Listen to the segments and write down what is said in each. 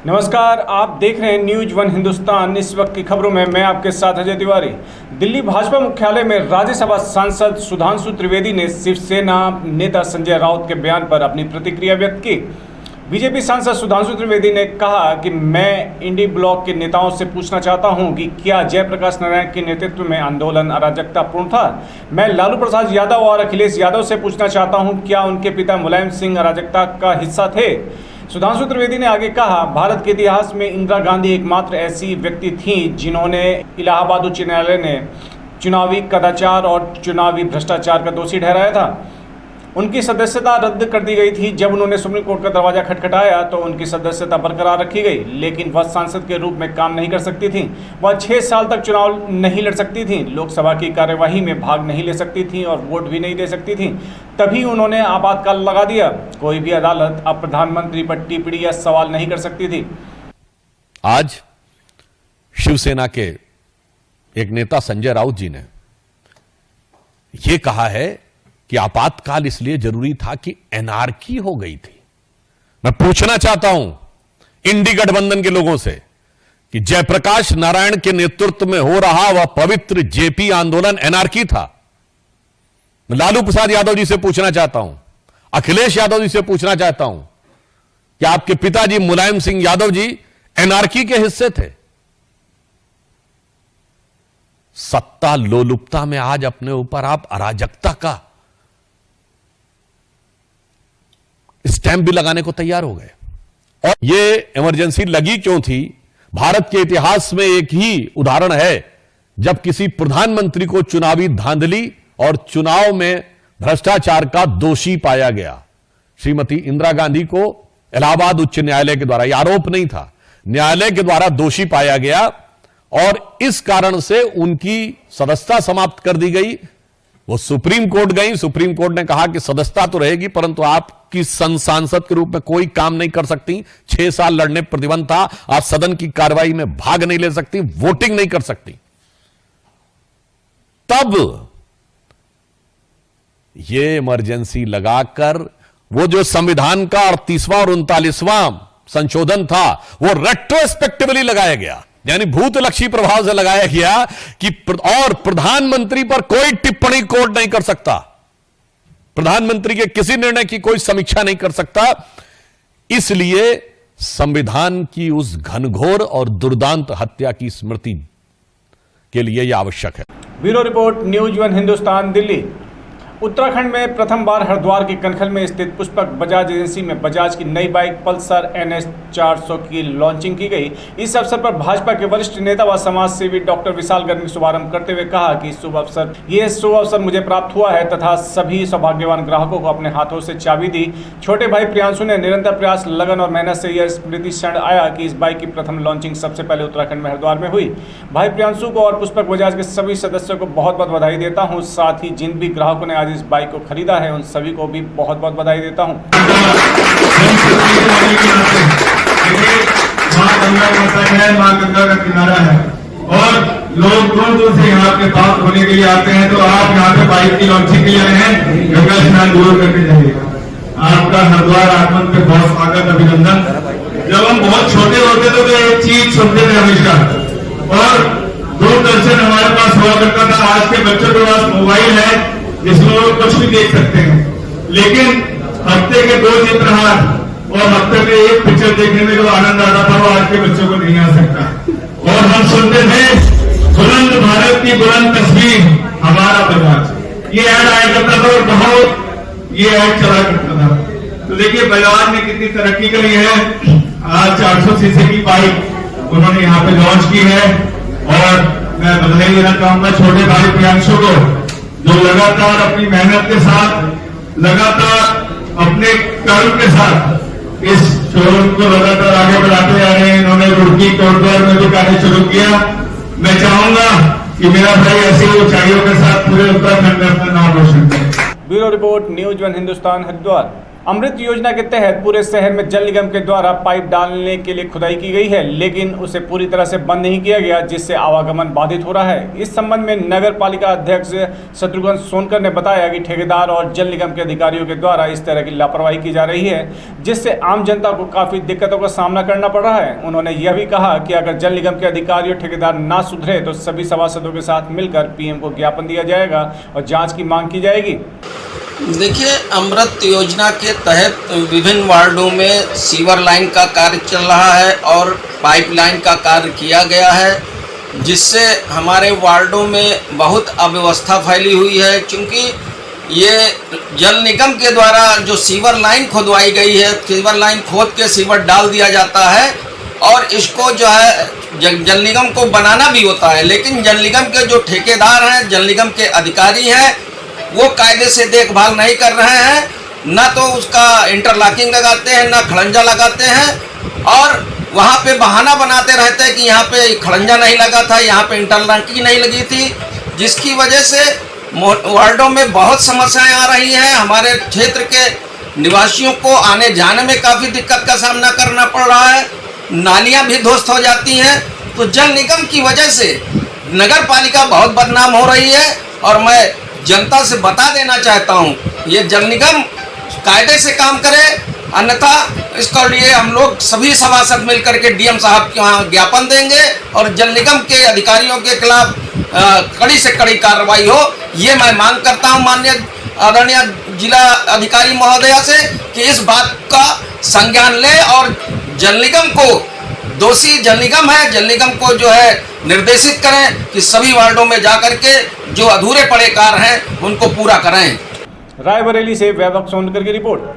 नमस्कार, आप देख रहे हैं न्यूज वन हिंदुस्तान। इस वक्त की खबरों में मैं आपके साथ अजय तिवारी। दिल्ली भाजपा मुख्यालय में राज्यसभा सांसद सुधांशु त्रिवेदी ने शिवसेना नेता संजय राउत के बयान पर अपनी प्रतिक्रिया व्यक्त की। बीजेपी सांसद सुधांशु त्रिवेदी ने कहा कि मैं इंडी ब्लॉक के नेताओं से पूछना चाहता हूं कि क्या जयप्रकाश नारायण के नेतृत्व में आंदोलन अराजकतापूर्ण था। मैं लालू प्रसाद यादव और अखिलेश यादव से पूछना चाहता हूं, क्या उनके पिता मुलायम सिंह अराजकता का हिस्सा थे। सुधांशु त्रिवेदी ने आगे कहा, भारत के इतिहास में इंदिरा गांधी एकमात्र ऐसी व्यक्ति थी जिन्होंने इलाहाबाद उच्च न्यायालय ने चुनावी कदाचार और चुनावी भ्रष्टाचार का दोषी ठहराया था। उनकी सदस्यता रद्द कर दी गई थी। जब उन्होंने सुप्रीम कोर्ट का दरवाजा खटखटाया तो उनकी सदस्यता बरकरार रखी गई, लेकिन वह सांसद के रूप में काम नहीं कर सकती थी। वह 6 साल तक चुनाव नहीं लड़ सकती थी, लोकसभा की कार्यवाही में भाग नहीं ले सकती थी और वोट भी नहीं दे सकती थी। तभी उन्होंने आपातकाल लगा दिया। कोई भी अदालत अब प्रधानमंत्री पर टिप्पणी या सवाल नहीं कर सकती थी। आज शिवसेना के एक नेता संजय राउत जी ने यह कहा है कि आपातकाल इसलिए जरूरी था कि एनार्की हो गई थी। मैं पूछना चाहता हूं इंडी गठबंधन के लोगों से कि जयप्रकाश नारायण के नेतृत्व में हो रहा वह पवित्र जेपी आंदोलन एनार्की था। मैं लालू प्रसाद यादव जी से पूछना चाहता हूं, अखिलेश यादव जी से पूछना चाहता हूं कि आपके पिताजी मुलायम सिंह यादव जी एनार्की के हिस्से थे। सत्ता लोलुपता में आज अपने ऊपर आप अराजकता का स्टैंप भी लगाने को तैयार हो गए। और यह इमरजेंसी लगी क्यों थी? भारत के इतिहास में एक ही उदाहरण है जब किसी प्रधानमंत्री को चुनावी धांधली और चुनाव में भ्रष्टाचार का दोषी पाया गया। श्रीमती इंदिरा गांधी को इलाहाबाद उच्च न्यायालय के द्वारा, यह आरोप नहीं था, न्यायालय के द्वारा दोषी पाया गया और इस कारण से उनकी सदस्यता समाप्त कर दी गई। वो सुप्रीम कोर्ट गई। सुप्रीम कोर्ट ने कहा कि सदस्यता तो रहेगी परंतु आपकी सांसद के रूप में कोई काम नहीं कर सकती। 6 साल लड़ने प्रतिबंध था। आप सदन की कार्रवाई में भाग नहीं ले सकती, वोटिंग नहीं कर सकती। तब ये इमरजेंसी लगाकर वो जो संविधान का 38वां और 39वां संशोधन था वो रेट्रोस्पेक्टिवली लगाया गया, यानी भूतलक्षी प्रभाव से लगाया गया कि और प्रधानमंत्री पर कोई टिप्पणी कोर्ट नहीं कर सकता, प्रधानमंत्री के किसी निर्णय की कोई समीक्षा नहीं कर सकता। इसलिए संविधान की उस घनघोर और दुर्दांत हत्या की स्मृति के लिए यह आवश्यक है। Bureau report, news one Hindustan, Delhi. Uttarakhand में प्रथम बार हरिद्वार के कनखल में स्थित पुष्पक बजाज एजेंसी में बजाज की नई बाइक पल्सर NS 400 की लॉन्चिंग की गई। इस अवसर पर भाजपा के वरिष्ठ नेता व समाज सेवी डॉक्टर विशाल गर्ग ने शुभारंभ करते हुए कहा कि ये शुभ अवसर मुझे प्राप्त हुआ है तथा सभी सौभाग्यवान ग्राहकों को अपने हाथों से चाबी दी। छोटे भाई प्रियांशु ने निरंतर प्रयास, लगन और मेहनत से यह स्मृति क्षण आया कि इस बाइक की प्रथम लॉन्चिंग सबसे पहले उत्तराखंड में हरिद्वार में हुई। भाई प्रियांशु को और पुष्पक बजाज के सभी सदस्यों को बहुत बहुत बधाई देता हूँ। साथ ही जिन भी ग्राहकों ने आज इस बाइक को खरीदा है उन सभी को भी बहुत बहुत बधाई देता हूं। मां गंगा का किनारा है और लोग दूर दूर से यहाँ पे पास होने के लिए आते हैं, तो आप यहाँ पे बाइक की लॉन्चिंग के लिए आए हैं, गंगा स्नान जरूर करके जाइएगा। आपका हरिद्वार आगमन पे बहुत स्वागत, अभिनंदन। जब हम बहुत छोटे होते थे तो एक चीज सुनते थे हमेशा, और दूरदर्शन हमारे पास हुआ करता था। आज के बच्चों के पास मोबाइल है जिसमें वो कुछ भी देख सकते हैं, लेकिन हफ्ते के 2 चित्रहार और हफ्ते में 1 पिक्चर देखने में जो आनंद आता था वो आज के बच्चों को नहीं आ सकता। और हम सुनते थे बुलंद भारत की बुलंद तस्वीर हमारा बजाज, ये ऐड आया करता था और बहुत ये ऐड चला करता था। तो देखिए बजाज ने कितनी तरक्की करी है। आज 400 सीसी की बाइक उन्होंने यहाँ पे लॉन्च की है और मैं बधाई देना चाहूंगा छोटे भाई प्रियांशु को, जो लगातार अपनी मेहनत के साथ, लगातार अपने कर्म के साथ इस शोरूम को लगातार आगे बढ़ाते जा रहे हैं। इन्होंने रुड़की कोटद्वार में भी कार्य शुरू किया। मैं चाहूंगा कि मेरा भाई ऐसी ऊंचाइयों के साथ पूरे उत्तराखंड में अपना नाम रोशन करे। Bureau report, news one Hindustan, Haridwar. Amrut योजना के तहत पूरे शहर में जल निगम के द्वारा पाइप डालने के लिए खुदाई की गई है, लेकिन उसे पूरी तरह से बंद नहीं किया गया, जिससे आवागमन बाधित हो रहा है। इस संबंध में नगर पालिका अध्यक्ष शत्रुघ्न सोनकर ने बताया कि ठेकेदार और जल निगम के अधिकारियों के द्वारा इस तरह की लापरवाही की जा रही है, जिससे आम जनता को काफी दिक्कतों का सामना करना पड़ रहा है। उन्होंने यह भी कहा कि अगर जल निगम के अधिकारी और ठेकेदार ना सुधरे तो सभी सभासदों के साथ मिलकर पीएम को ज्ञापन दिया जाएगा और जाँच की मांग की जाएगी। देखिए, अमृत योजना के तहत विभिन्न वार्डों में सीवर लाइन का कार्य चल रहा है और पाइपलाइन का कार्य किया गया है, जिससे हमारे वार्डों में बहुत अव्यवस्था फैली हुई है। क्योंकि ये जल निगम के द्वारा जो सीवर लाइन खुदवाई गई है, सीवर लाइन खोद के सीवर डाल दिया जाता है और इसको जो है जल निगम को बनाना भी होता है, लेकिन जल निगम के जो ठेकेदार हैं, जल निगम के अधिकारी हैं, वो कायदे से देखभाल नहीं कर रहे हैं। ना तो उसका इंटरलॉकिंग लगाते हैं, ना खड़ंजा लगाते हैं, और वहाँ पे बहाना बनाते रहते हैं कि यहाँ पे खड़ंजा नहीं लगा था, यहाँ पे इंटरलॉकिंग नहीं लगी थी, जिसकी वजह से वार्डों में बहुत समस्याएं आ रही हैं। हमारे क्षेत्र के निवासियों को आने जाने में काफ़ी दिक्कत का सामना करना पड़ रहा है। नालियाँ भी ध्वस्त हो जाती हैं। तो जल निगम की वजह से नगर पालिका बहुत बदनाम हो रही है, और मैं जनता से बता देना चाहता हूं, ये जल निगम कायदे से काम करे, अन्यथा इसके लिए हम लोग सभी सभासद मिलकर के डीएम साहब के वहाँ ज्ञापन देंगे और जल निगम के अधिकारियों के खिलाफ कड़ी से कड़ी कार्रवाई हो, ये मैं मांग करता हूं माननीय आदरणीय जिला अधिकारी महोदया से कि इस बात का संज्ञान ले और जल निगम को, दोषी जल निगम है, जल निगम को जो है निर्देशित करें कि सभी वार्डों में जाकर के जो अधूरे पड़े कार्य हैं उनको पूरा करें। रायबरेली से वैभव सोनकर की रिपोर्ट।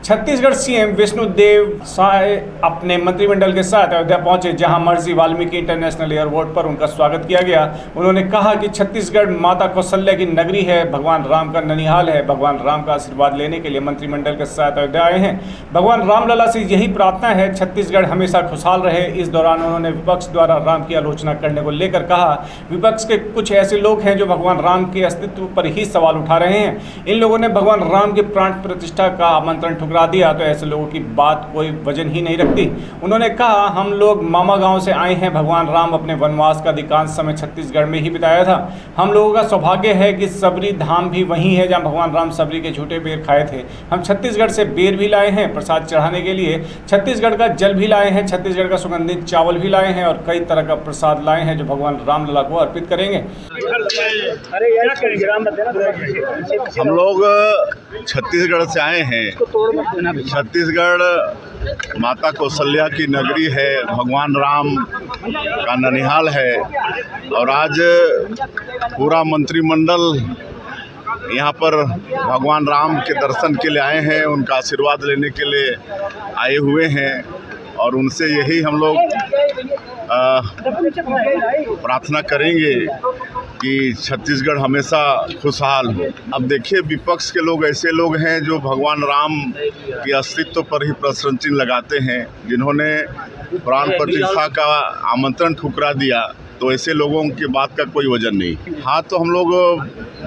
छत्तीसगढ़ सीएम विष्णुदेव साय अपने मंत्रिमंडल के साथ अयोध्या पहुंचे, जहां महर्षि वाल्मीकि इंटरनेशनल एयरपोर्ट पर उनका स्वागत किया गया। उन्होंने कहा कि छत्तीसगढ़ माता कौशल्या की नगरी है, भगवान राम का ननिहाल है। भगवान राम का आशीर्वाद लेने के लिए मंत्रिमंडल के साथ अयोध्या आए हैं। भगवान रामलला से यही प्रार्थना है, छत्तीसगढ़ हमेशा खुशहाल रहे। इस दौरान उन्होंने विपक्ष द्वारा राम की आलोचना करने को लेकर कहा, विपक्ष के कुछ ऐसे लोग हैं जो भगवान राम के अस्तित्व पर ही सवाल उठा रहे हैं। इन लोगों ने भगवान राम के प्राण प्रतिष्ठा का आमंत्रण ठुकरा दिया, तो ऐसे लोगों की बात कोई वजन ही नहीं रखती। उन्होंने कहा, हम लोग मामा गांव से आए हैं। भगवान राम अपने वनवास का अधिकांश समय छत्तीसगढ़ में ही बिताया था। हम लोगों का सौभाग्य है कि सबरी धाम भी वही है जहां भगवान राम सबरी के झूठे बेर खाए थे। हम छत्तीसगढ़ से बेर भी लाए हैं प्रसाद चढ़ाने के लिए, छत्तीसगढ़ का जल भी लाए हैं, छत्तीसगढ़ का सुगंधित चावल भी लाए हैं और कई तरह का प्रसाद लाए हैं जो भगवान रामलला को अर्पित करेंगे। हम लोग छत्तीसगढ़ से आए हैं। छत्तीसगढ़ माता कौशल्या की नगरी है, भगवान राम का ननिहाल है, और आज पूरा मंत्रिमंडल यहाँ पर भगवान राम के दर्शन के लिए आए हैं, उनका आशीर्वाद लेने के लिए आए हुए हैं, और उनसे यही हम लोग प्रार्थना करेंगे कि छत्तीसगढ़ हमेशा खुशहाल हो। अब देखिए, विपक्ष के लोग ऐसे लोग हैं जो भगवान राम के अस्तित्व पर ही प्रश्न चिन्ह लगाते हैं, जिन्होंने प्राण प्रतिष्ठा का आमंत्रण ठुकरा दिया, तो ऐसे लोगों की बात का कोई वजन नहीं। हाँ, तो हम लोग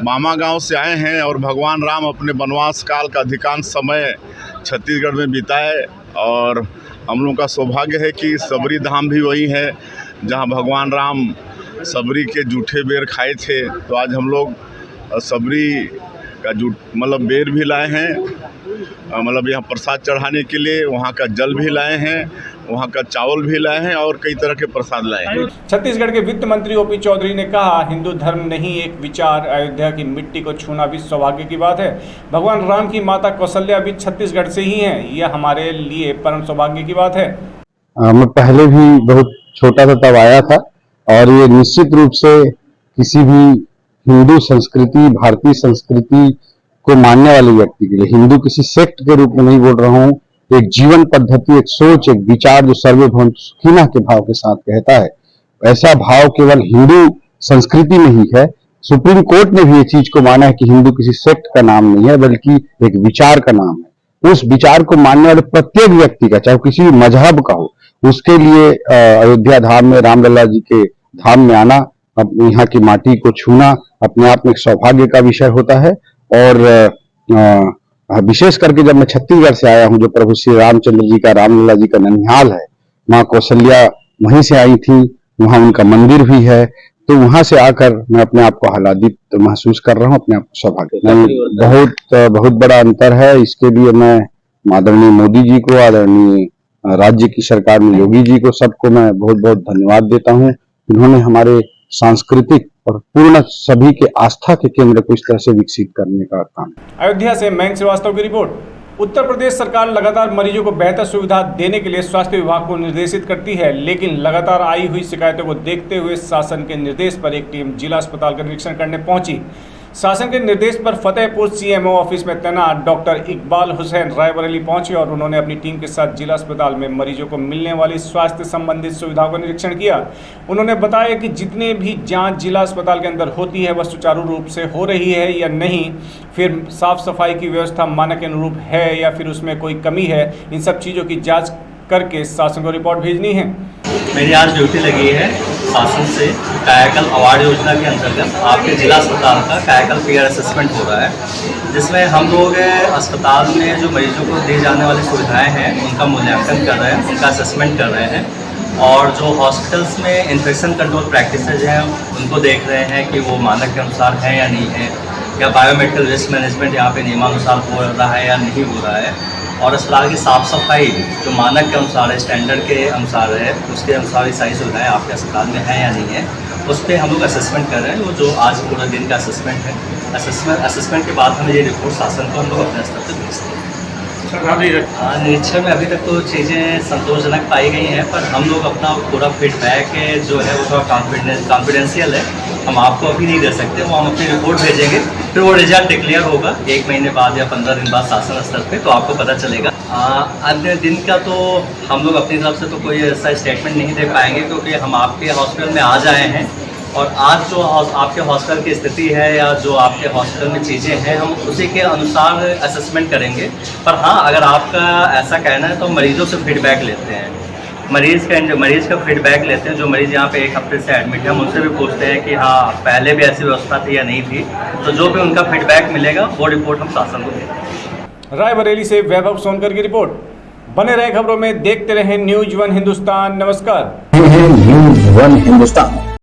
मामा गांव से आए हैं और भगवान राम अपने वनवास काल का अधिकांश समय छत्तीसगढ़ में बिताए, और हम लोगों का सौभाग्य है कि सबरी धाम भी वही है जहां भगवान राम सबरी के जूठे बेर खाए थे। तो आज हम लोग सबरी का मतलब बेर भी लाए हैं, मतलब यहाँ प्रसाद चढ़ाने के लिए, वहाँ का जल भी लाए हैं, वहाँ का चावल भी लाए हैं और कई तरह के प्रसाद लाए हैं। छत्तीसगढ़ के वित्त मंत्री ओपी चौधरी ने कहा, हिंदू धर्म नहीं एक विचार, अयोध्या की मिट्टी को छूना भी सौभाग्य की बात है। भगवान राम की माता कौशल्या भी छत्तीसगढ़ से ही हैं, यह हमारे लिए परम सौभाग्य की बात है। मैं पहले भी बहुत छोटा था तब आया था, और ये निश्चित रूप से किसी भी हिंदू संस्कृति, भारतीय संस्कृति को मानने वाले व्यक्ति के लिए, हिंदू किसी सेक्ट के रूप में नहीं बोल रहा हूँ, एक जीवन पद्धति, एक सोच, एक विचार जो सर्वभौम सुखीना के भाव के साथ कहता है, ऐसा भाव केवल हिंदू संस्कृति में ही है। सुप्रीम कोर्ट ने भी ये चीज को माना है कि हिंदू किसी सेक्ट का नाम नहीं है, बल्कि एक विचार का नाम है। उस विचार को मानने वाले प्रत्येक व्यक्ति का, चाहे किसी भी मजहब का हो, उसके लिए अयोध्या धाम में, रामलला जी के धाम में आना, अपने यहाँ की माटी को छूना अपने आप में एक सौभाग्य का विषय होता है। और विशेष करके जब मैं छत्तीसगढ़ से आया हूं, जो प्रभु श्री रामचंद्र जी का, रामलला जी का ननिहाल है, माँ कौशल्या वहीं से आई थी, वहां उनका मंदिर भी है, तो वहां से आकर मैं अपने आप को आह्लादित महसूस कर रहा हूं, अपने आप को सौभाग्य। बहुत बड़ा अंतर है। इसके लिए मैं आदरणीय मोदी जी को, आदरणीय राज्य की सरकार में योगी जी को, सबको मैं बहुत बहुत धन्यवाद देता हूं। इन्होंने हमारे सांस्कृतिक और पूर्ण सभी के आस्था के केंद्र को इस तरह से विकसित करने का काम। अयोध्या से मयंक श्रीवास्तव की रिपोर्ट। उत्तर प्रदेश सरकार लगातार मरीजों को बेहतर सुविधा देने के लिए स्वास्थ्य विभाग को निर्देशित करती है, लेकिन लगातार आई हुई शिकायतों को देखते हुए शासन के निर्देश पर एक टीम जिला अस्पताल का निरीक्षण करने पहुंची। शासन के निर्देश पर फतेहपुर सीएमओ ऑफिस में तैनात डॉक्टर इकबाल हुसैन रायबरेली पहुंचे और उन्होंने अपनी टीम के साथ जिला अस्पताल में मरीजों को मिलने वाली स्वास्थ्य संबंधित सुविधाओं का निरीक्षण किया। उन्होंने बताया कि जितने भी जांच जिला अस्पताल के अंदर होती है वह सुचारू रूप से हो रही है या नहीं, फिर साफ सफाई की व्यवस्था मानक के अनुरूप है या फिर उसमें कोई कमी है, इन सब चीज़ों की जाँच करके शासन को रिपोर्ट भेजनी है। मेरी आज ड्यूटी लगी है शासन से कायाकल्प अवार्ड योजना के अंतर्गत आपके जिला अस्पताल का कायाकल्प पीयर असेसमेंट हो रहा है, जिसमें हम लोग अस्पताल में जो मरीजों को दी जाने वाली सुविधाएं हैं उनका मूल्यांकन कर रहे हैं, उनका असेसमेंट कर रहे हैं, और जो हॉस्पिटल्स में इन्फेक्शन कंट्रोल प्रैक्टिसेज हैं उनको देख रहे हैं कि वो मानक के अनुसार हैं या नहीं है, या बायोमेडिकल रिस्क मैनेजमेंट यहाँ पे नियमानुसार हो रहा है या नहीं हो रहा है, और अस्पताल की साफ़ सफाई जो मानक के अनुसार है, स्टैंडर्ड के अनुसार है, उसके अनुसार ये सारी सुविधाएँ आपके अस्पताल में हैं या नहीं है, उस पर हम लोग असेसमेंट कर रहे हैं। वो जो आज पूरा दिन का असेसमेंट है, असेसमेंट के बाद हम ये रिपोर्ट शासन को हम लोग अपने स्तर पर भेजते हैं। निरीक्षण में अभी तक तो चीज़ें संतोषजनक पाई गई हैं, पर हम लोग अपना पूरा फीडबैक जो है वो थोड़ा कॉन्फिडेंशियल है, हम आपको अभी नहीं दे सकते। वो हम अपनी रिपोर्ट भेजेंगे, फिर वो रिजल्ट डिक्लेयर होगा 1 महीने बाद या 15 दिन बाद शासन स्तर पे, तो आपको पता चलेगा। अन्य दिन का तो हम लोग अपनी तरफ से तो कोई ऐसा स्टेटमेंट नहीं दे पाएंगे, क्योंकि हम आपके हॉस्पिटल में आज आए हैं और आज जो आपके हॉस्पिटल की स्थिति है या जो आपके हॉस्पिटल में चीज़ें हैं हम उसी के अनुसार असेसमेंट करेंगे। पर हाँ, अगर आपका ऐसा कहना है तो मरीजों से फीडबैक लेते हैं, मरीज़ का फीडबैक लेते हैं। जो मरीज़ यहाँ पे 1 हफ्ते से एडमिट है हम उनसे भी पूछते हैं कि हाँ पहले भी ऐसी व्यवस्था थी या नहीं थी, तो जो भी उनका फीडबैक मिलेगा वो रिपोर्ट हम शासन को देंगे। रायबरेली से वैभव सोनकर की रिपोर्ट। बने रहे खबरों में, देखते रहे न्यूज 1 हिंदुस्तान। नमस्कार। न्यूज 1 हिंदुस्तान।